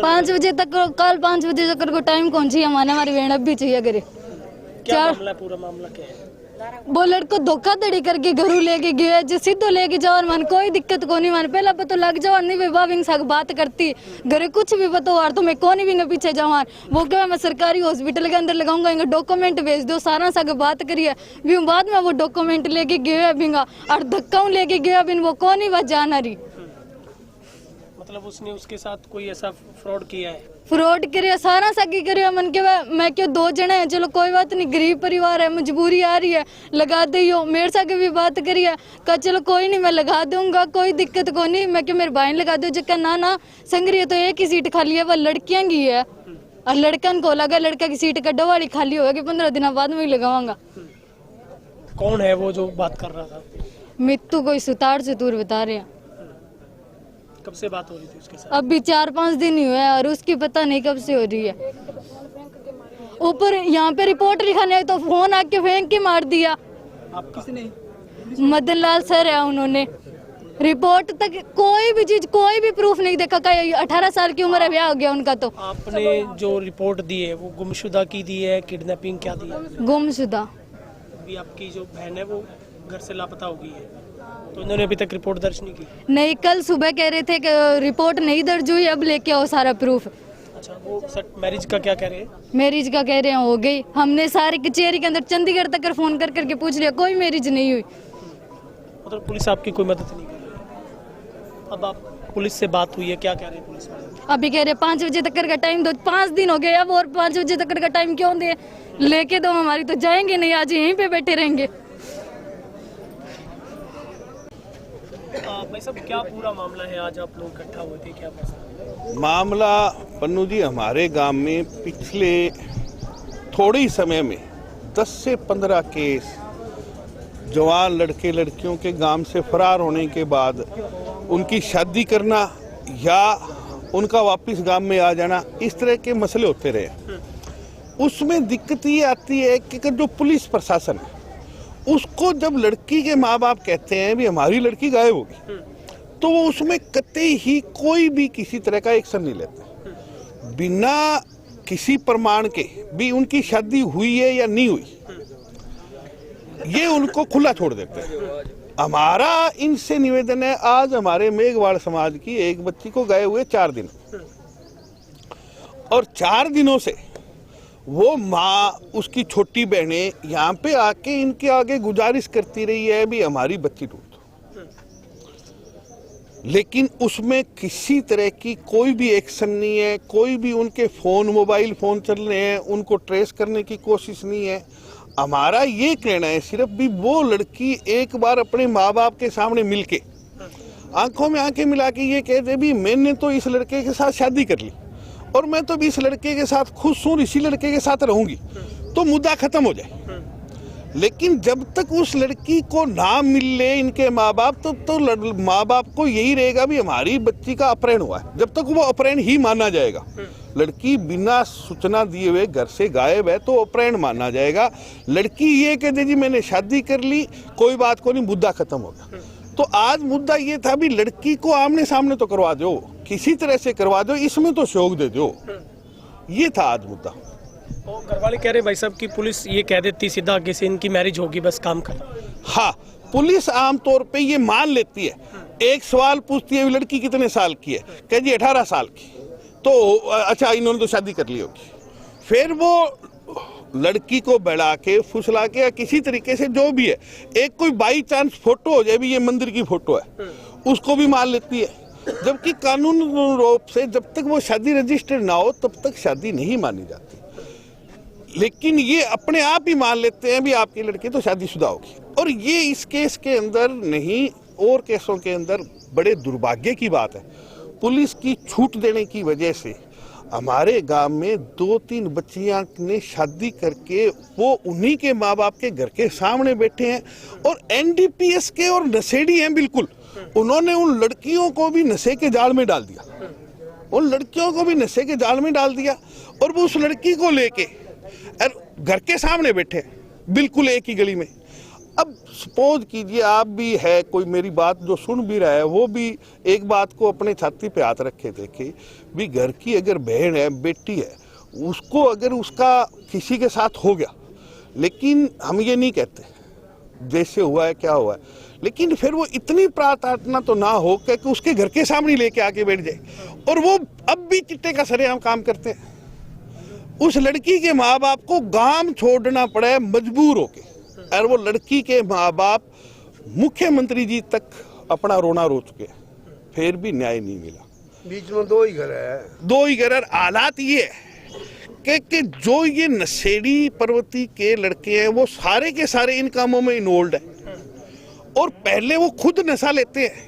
5 बजे तक, कल 5 बजे तक को टाइम कौन चाहिए हमारी बहन अब भी चाहिए करे। क्या मामला है, पूरा मामला क्या है? वो लड़को धोखाधड़ी करके घरों लेके गया, जो सीधो लेके जाओ मन कोई दिक्कत को नहीं, मन पहला पता लग जाओ नहीं विवाह विंग साग बात करती घरे कुछ भी पता हो तो मैं कौन भी पीछे जाऊँ। वो क्या मैं सरकारी हॉस्पिटल के अंदर लगाऊंगा, इनका डॉक्यूमेंट भेज दो सारा साग बात करिए भी बाद में वो डॉक्यूमेंट लेके गए बिंगा और धक्का लेके गया बिन वो कौन ही बात जाना रही। मतलब उसने उसके साथ कोई ऐसा फ्रॉड किया है? फ्रॉड करिए सारा सगी करिए मन के मैं क्यों 2 जने हैं, चलो कोई बात नहीं, गरीब परिवार है, मजबूरी आ रही है लगा दियो। मेरे साथ भी बात करिए कहा चलो कोई नहीं मैं लगा दूंगा, कोई दिक्कत को नहीं। मैं क्यों मेरे भाई ने लगा दो जगह ना संग्रिय तो एक ही सीट खाली है, वह लड़कियां की है और लड़कन को लगा लड़का की सीट कड्डा वाली खाली होगी, 15 दिन बाद में ही लगाऊंगा। कौन है वो जो बात कर रहा था? मित्तू कोई सुतार से दूर बता रहे हैं। कब से बात हो रही थी उसके साथ? अभी 4-5 दिन ही हुए हैं और उसकी पता नहीं कब से हो रही है। ऊपर यहाँ पे रिपोर्ट लिखाने तो फोन आके फेंक के मार दिया। आप किसने? मदन लाल सर है, उन्होंने रिपोर्ट तक कोई भी चीज कोई भी प्रूफ नहीं देखा। 18 साल की उम्र है, ब्याह हो गया उनका। तो आपने जो रिपोर्ट दी है वो गुमशुदा की दी है, किडनैपिंग क्या दी है? गुमशुदा। अभी आपकी जो बहन है वो घर से लापता हो गई है, तो इन्होंने अभी तक रिपोर्ट दर्ज नहीं की? नहीं, कल सुबह कह रहे थे कि रिपोर्ट नहीं दर्ज हुई, अब लेके आओ सारा प्रूफ। अच्छा, वो मैरिज का क्या कह रहे हैं? मैरिज का कह रहे हैं हो गई। हमने सारे कचहरी के अंदर चंडीगढ़ तक फोन कर करके पूछ लिया, कोई मैरिज नहीं हुई। मतलब पुलिस आपकी कोई मदद नहीं कर रही? अब आप पुलिस से बात हुई है, क्या कह रहे हैं पुलिस वाले? अभी कह रहे 5 बजे तक का टाइम दो, 5 दिन हो गए अब, और 5 बजे तक का टाइम क्यों दे? लेके दो हमारी तो जाएंगे नहीं, आज यहीं पे बैठे रहेंगे। भाई साहब, क्या पूरा मामला है? आज आप लोग इकट्ठा हुए थे, क्या मामला? पन्नू जी, हमारे गांव में पिछले थोड़े ही समय में 10 से 15 केस जवान लड़के लड़कियों के गांव से फरार होने के बाद उनकी शादी करना या उनका वापस गांव में आ जाना, इस तरह के मसले होते रहे। उसमें दिक्कत ये आती है कि जो पुलिस प्रशासन है उसको जब लड़की के माँ बाप कहते हैं भी हमारी लड़की गायब होगी, तो वो उसमें कतई ही कोई भी किसी तरह का एक्शन नहीं लेते। बिना किसी प्रमाण के भी उनकी शादी हुई है या नहीं हुई, ये उनको खुला छोड़ देते हैं। हमारा इनसे निवेदन है, आज हमारे मेघवाड़ समाज की एक बच्ची को गए हुए 4 दिन, और 4 दिनों से वो माँ उसकी छोटी बहनें यहाँ पे आके इनके आगे गुजारिश करती रही है भी हमारी बच्ची ढूंढ दो, लेकिन उसमें किसी तरह की कोई भी एक्शन नहीं है। कोई भी उनके फोन, मोबाइल फोन चल रहे हैं, उनको ट्रेस करने की कोशिश नहीं है। हमारा ये कहना है सिर्फ भी वो लड़की एक बार अपने माँ बाप के सामने मिलके आंखों में आंखें मिला के ये कह दे भी मैंने तो इस लड़के के साथ शादी कर ली और मैं तो भी इस लड़के के साथ खुश हूँ, इसी लड़के के साथ रहूंगी, तो मुद्दा खत्म हो जाए। लेकिन जब तक उस लड़की को ना मिल ले इनके माँ बाप, तो माँ बाप को यही रहेगा भी हमारी बच्ची का अपहरण हुआ है। जब तक वो अपहरण ही माना जाएगा, लड़की बिना सूचना दिए हुए घर से गायब है तो अपहरण माना जाएगा। लड़की ये कह दे जी मैंने शादी कर ली, कोई बात को नहीं, मुद्दा खत्म हो गया। तो आज मुद्दा ये था भी लड़की को आमने सामने तो करवा दो, किसी तरह से करवा दो, इसमें तो शौक दे दो, ये था आज मुद्दा। घर वाले कह रहे भाई साहब कि पुलिस ये कह देती सीधा आगे से इनकी मैरिज होगी, बस काम कर। हाँ, पुलिस आमतौर पे ये मान लेती है। एक सवाल पूछती है लड़की कितने साल की है, कह जी 18 साल की, तो अच्छा इन्होंने तो शादी कर ली होगी। फिर वो लड़की को बढ़ा के फुसला के या किसी तरीके से जो भी है, एक कोई बाई चांस फोटो हो जाए भी ये मंदिर की फोटो है, उसको भी मान लेती है। जबकि कानून रूप से जब तक वो शादी रजिस्टर्ड ना हो तब तक शादी नहीं मानी जाती, लेकिन ये अपने आप ही मान लेते हैं भी आपकी लड़की तो शादीशुदा होगी। और ये इस केस के अंदर नहीं, और केसों के अंदर बड़े दुर्भाग्य की बात है, पुलिस की छूट देने की वजह से हमारे गांव में 2-3 बच्चियां ने शादी करके वो उन्हीं के माँ बाप के घर के सामने बैठे हैं और एनडीपीएस के और नशेड़ी हैं बिल्कुल। उन्होंने उन लड़कियों को भी नशे के जाल में डाल दिया, उन लड़कियों को भी नशे के जाल में डाल दिया, और वो उस लड़की को लेके घर के सामने बैठे बिल्कुल एक ही गली में। अब सपोज कीजिए आप भी है, कोई मेरी बात जो सुन भी रहा है वो भी एक बात को अपने छाती पे हाथ रखे देखे भी, घर की अगर बहन है, बेटी है, उसको अगर उसका किसी के साथ हो गया, लेकिन हम ये नहीं कहते जैसे हुआ है क्या हुआ है, लेकिन फिर वो इतनी प्रार्थना तो ना हो कि उसके घर के सामने लेके आके बैठ जाए, और वो अब भी चिट्टे का सरेआम काम करते हैं। उस लड़की के माँ बाप को गांव छोड़ना पड़े मजबूर होके, और वो लड़की के माँ बाप मुख्यमंत्री जी तक अपना रोना रो चुके, फिर भी न्याय नहीं मिला। बीच में दो ही घर है, दो ही घर। हालात ये है कि जो ये नशेड़ी प्रवृत्ति के लड़के हैं वो सारे के सारे इन कामों में इन्वॉल्व है, और पहले वो खुद नशा लेते हैं,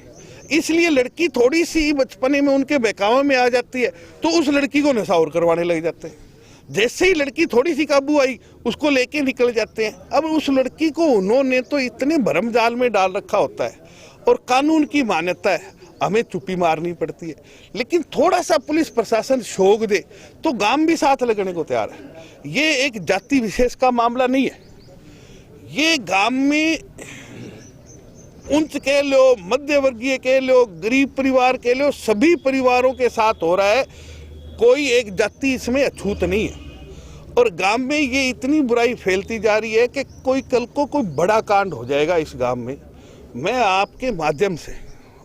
इसलिए लड़की थोड़ी सी बचपने में उनके बहकावे में आ जाती है तो उस लड़की को नशा और करवाने लग जाते हैं। जैसे ही लड़की थोड़ी सी काबू आई उसको लेके निकल जाते हैं। अब उस लड़की को उन्होंने तो इतने भरम जाल में डाल रखा होता है, और कानून की मान्यता है, हमें चुप्पी मारनी पड़ती है, लेकिन थोड़ा सा पुलिस प्रशासन शोक दे तो गांव भी साथ लगने को तैयार है। ये एक जाति विशेष का मामला नहीं है, ये गांव में उच्च कह लो, मध्य वर्गीय कह लो, गरीब परिवार कह लो, सभी परिवारों के साथ हो रहा है। कोई एक जाति इसमें अछूत नहीं है, और गांव में ये इतनी बुराई फैलती जा रही है कि कोई कल को कोई बड़ा कांड हो जाएगा इस गांव में। मैं आपके माध्यम से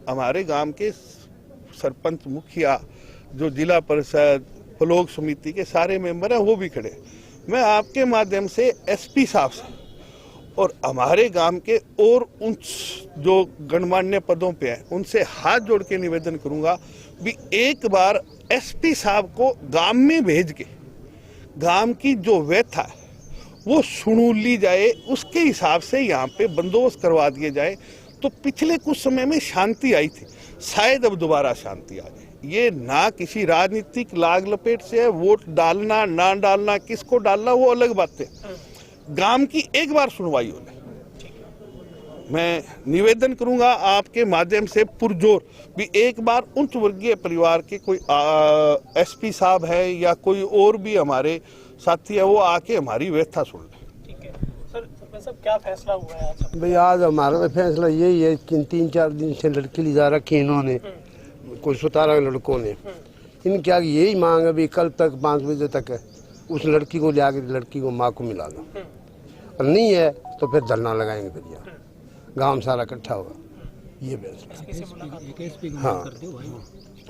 हमारे गांव के सरपंच, मुखिया, जो जिला परिषद, ब्लॉक समिति के सारे मेंबर हैं वो भी खड़े, मैं आपके माध्यम से एसपी साहब से और हमारे गांव के और उन जो गणमान्य पदों पे हैं उनसे हाथ जोड़ के निवेदन करूंगा भी एक बार एसपी साहब को गांव में भेज के गांव की जो व्यथा है वो सुन ली जाए, उसके हिसाब से यहाँ पे बंदोबस्त करवा दिए जाए। तो पिछले कुछ समय में शांति आई थी, शायद अब दोबारा शांति आ जाए। ये ना किसी राजनीतिक लाग लपेट से है, वोट डालना ना डालना, किसको डालना वो अलग बात है, गांव की एक बार सुनवाई हो जाए। मैं निवेदन करूंगा आपके माध्यम से पुरजोर भी एक बार उच्च वर्गीय परिवार के कोई एसपी साहब है या कोई और भी हमारे साथी है वो आके हमारी व्यथा सुन लें। ठीक है सर, सरपंच साहब क्या फैसला हुआ है आज? भाई आज हमारा तो फैसला यही है कि 3-4 दिन से लड़की ली जा रखी इन्होंने, कुछ 17 लड़कों ने। इनकी आगे यही मांग है भी कल तक 5 बजे तक है उस लड़की को ले आके लड़की को माँ को मिला दो, और नहीं है तो फिर धरना लगाएंगे, फिर यहाँ गांव सारा इकट्ठा होगा। ये फैसला। हाँ,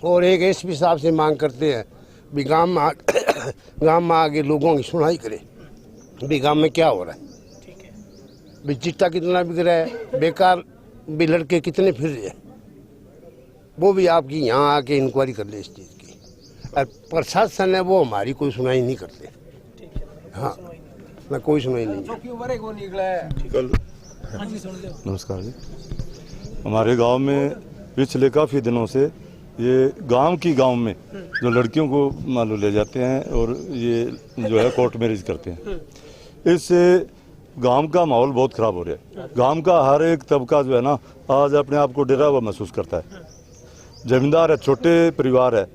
और एक एसपी साहब से मांग करते हैं भी गांव में आगे लोगों की सुनवाई करे भी गांव में क्या हो रहा है, भी चिट्टा कितना बिक रहा है, बेकार भी लड़के कितने फिर रहे हैं, वो भी आपकी यहाँ आके इंक्वायरी कर ले इस चीज़ की। और प्रशासन है वो हमारी कोई सुनाई नहीं करते। हाँ, ना कोई सुनाई नहीं। नमस्कार जी। हमारे गांव में पिछले काफ़ी दिनों से ये गांव में जो लड़कियों को मान लो ले जाते हैं और ये जो है कोर्ट मैरिज करते हैं, इससे गांव का माहौल बहुत ख़राब हो रहा है। गांव का हर एक तबका जो है ना आज अपने आप को डरा हुआ महसूस करता है। जमींदार है, छोटे परिवार है,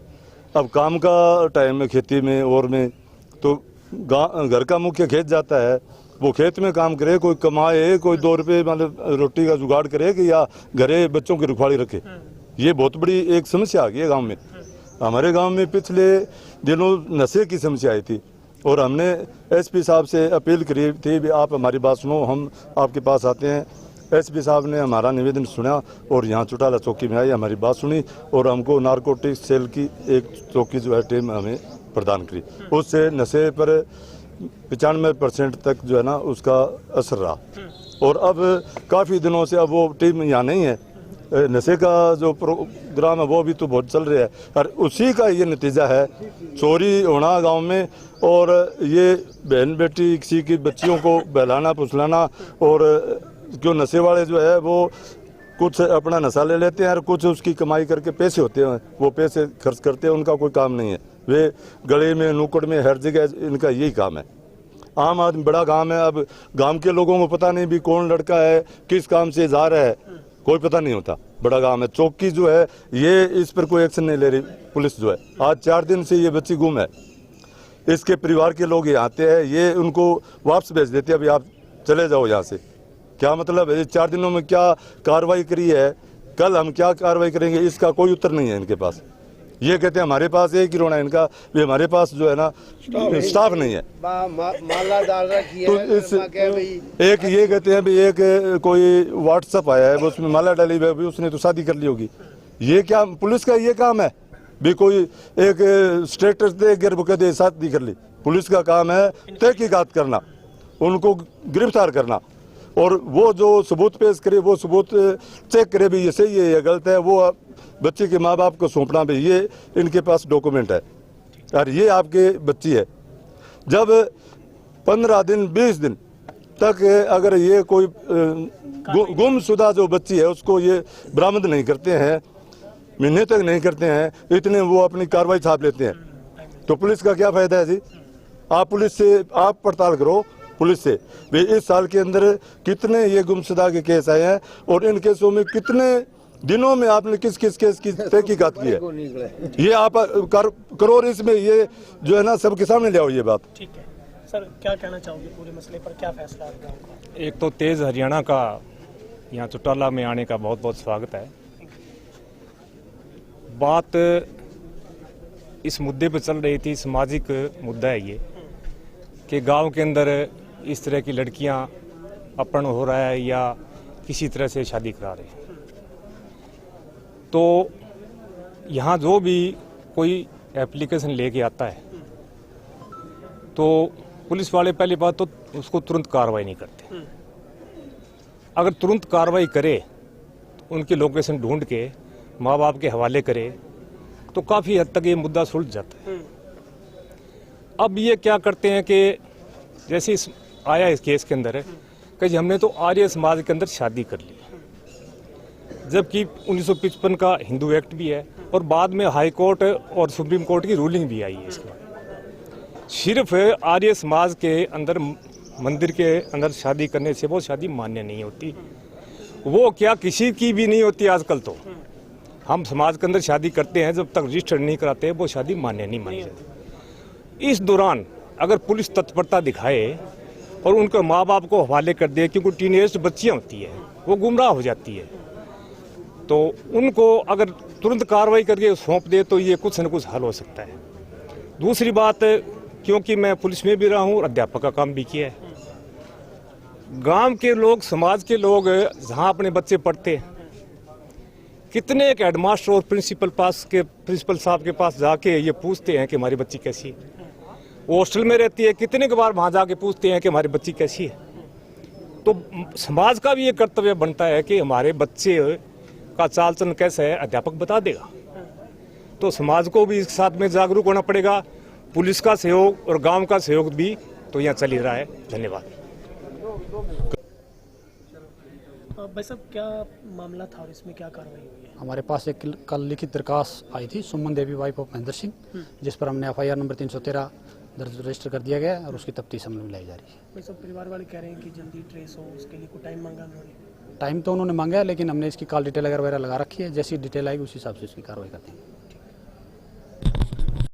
अब काम का टाइम है खेती में और में, तो घर का मुख्य खेत जाता है, वो खेत में काम करे, कोई कमाए, कोई 2 रुपये मतलब रोटी का जुगाड़ करे कि या घरे बच्चों की रखवाली रखे। ये बहुत बड़ी एक समस्या आ गई है गांव में। हमारे गांव में पिछले दिनों नशे की समस्या आई थी और हमने एसपी साहब से अपील करी थी भी आप हमारी बात सुनो, हम आपके पास आते हैं। एसपी साहब ने हमारा निवेदन सुना और यहाँ चौटाला चौकी में आई, हमारी बात सुनी और हमको नारकोटिक्स सेल की एक चौकी जो है टीम हमें प्रदान करी। उससे नशे पर 95% तक जो है ना उसका असर रहा, और अब काफ़ी दिनों से अब वो टीम यहाँ नहीं है। नशे का जो प्रोग्राम है वो भी तो बहुत चल रहा है, और उसी का ये नतीजा है चोरी होना गांव में, और ये बहन बेटी किसी की बच्चियों को बहलाना फुसलाना, और जो नशे वाले जो है वो कुछ अपना नशा ले लेते हैं और कुछ उसकी कमाई करके पैसे होते हैं वो पैसे खर्च करते हैं, उनका कोई काम नहीं है। वे गले में नुक्कड़ में हर जगह इनका यही काम है। आम आदमी बड़ा काम है, अब गांव के लोगों को पता नहीं भी कौन लड़का है किस काम से जा रहा है, कोई पता नहीं होता। बड़ा काम है, चौकी जो है ये इस पर कोई एक्शन नहीं ले रही पुलिस जो है। आज 4 दिन से ये बच्ची गुम है, इसके परिवार के लोग ये आते हैं, ये उनको वापस भेज देते हैं, अभी आप चले जाओ यहाँ से। क्या मतलब है? 4 दिनों में क्या कार्रवाई करी है, कल हम क्या कार्रवाई करेंगे, इसका कोई उत्तर नहीं है इनके पास। ये कहते हैं हमारे पास एक ही रोना है इनका, भी हमारे पास जो है ना स्टाफ नहीं है। माला डाल रखी तो है, इस एक ये कहते हैं भी एक कोई व्हाट्सएप आया है, उसमें माला डाली हुई है, भी उसने तो शादी कर ली होगी। ये क्या पुलिस का ये काम है भी कोई एक स्टेटस दे गिरफ्तार दे शादी कर ली? पुलिस का काम है तहकीकात करना, उनको गिरफ्तार करना, और वो जो सबूत पेश करे वो सबूत चेक करे भी ये सही है या गलत है, वो बच्चे के माँ बाप को सौंपना भी ये इनके पास डॉक्यूमेंट है। और ये आपके बच्ची है, जब 15 दिन 20 दिन तक अगर ये कोई गुमशुदा जो बच्ची है उसको ये बरामद नहीं करते हैं, महीने तक नहीं करते हैं, इतने वो अपनी कार्रवाई छाप लेते हैं, तो पुलिस का क्या फायदा है जी? आप पुलिस से आप पड़ताल करो पुलिस से भी इस साल के अंदर कितने ये गुमशुदा के केस आए हैं और इन केसों में कितने दिनों में आपने किस किस केस की तहकीकात की है, ये आप करो और इसमें ये जो है ना सबके सामने ले आओ ये बात। ठीक है सर, क्या कहना चाहोगे पूरे मसले पर, क्या फैसला है गाँव का? एक तो तेज हरियाणा का यहाँ चौटाला में आने का बहुत बहुत स्वागत है। बात इस मुद्दे पर चल रही थी, सामाजिक मुद्दा है ये कि गांव के अंदर इस तरह की लड़कियां अपहरण हो रहा है या किसी तरह से शादी करा रहे हैं। तो यहाँ जो भी कोई एप्लीकेशन लेके आता है तो पुलिस वाले पहली बात तो उसको तुरंत कार्रवाई नहीं करते। अगर तुरंत कार्रवाई करे तो उनकी लोकेशन ढूंढ के माँ बाप के हवाले करे तो काफ़ी हद तक ये मुद्दा सुलझ जाता है। अब ये क्या करते हैं कि जैसे आया इस केस के अंदर कि हमने तो आर्य समाज के अंदर शादी कर ली, जबकि 1955 का हिंदू एक्ट भी है और बाद में हाई कोर्ट और सुप्रीम कोर्ट की रूलिंग भी आई है इसके बाद। सिर्फ आर्य समाज के अंदर मंदिर के अंदर शादी करने से वो शादी मान्य नहीं होती, वो क्या किसी की भी नहीं होती। आजकल तो हम समाज के अंदर शादी करते हैं, जब तक रजिस्टर नहीं कराते वो शादी मान्य नहीं मानी जाती। इस दौरान अगर पुलिस तत्परता दिखाए और उनके माँ बाप को हवाले कर दे, क्योंकि टीनेज बच्चियाँ होती है वो गुमराह हो जाती है, तो उनको अगर तुरंत कार्रवाई करके सौंप दे तो ये कुछ न कुछ हल हो सकता है। दूसरी बात, क्योंकि मैं पुलिस में भी रहा हूँ और अध्यापक का काम भी किया है, गांव के लोग, समाज के लोग जहाँ अपने बच्चे पढ़ते हैं, कितने एक हेडमास्टर और प्रिंसिपल साहब के पास जाके ये पूछते हैं कि हमारी बच्ची कैसी है। वो हॉस्टल में रहती है, कितने के बार वहाँ जाके पूछते हैं कि हमारी बच्ची कैसी है। तो समाज का भी ये कर्तव्य बनता है कि हमारे बच्चे का चाल चलन कैसा है अध्यापक बता देगा। तो समाज को भी इस साथ में जागरूक होना पड़ेगा, पुलिस का सहयोग और गांव का सहयोग भी तो यहाँ चल ही रहा है। धन्यवाद। भाई साहब, क्या मामला था और इसमें क्या कार्रवाई हुई है? हमारे पास एक कल लिखित दरखास्त आई थी सुमन देवी वाइफ ऑफ महेंद्र सिंह, जिस पर हमने FIR नंबर 313 दर्ज रजिस्टर कर दिया गया और उसकी तफ्तीश अमल में लाई जा रही है। भाई साहब, परिवार वाले कह रहे हैं कि जल्दी ट्रेस हो, उसके लिए कोई टाइम मांगा उन्होंने? टाइम तो उन्होंने मांगा है, लेकिन हमने इसकी कॉल डिटेल वगैरह लगा रखी है, जैसी डिटेल आएगी उस हिसाब से इसकी कार्रवाई करते हैं।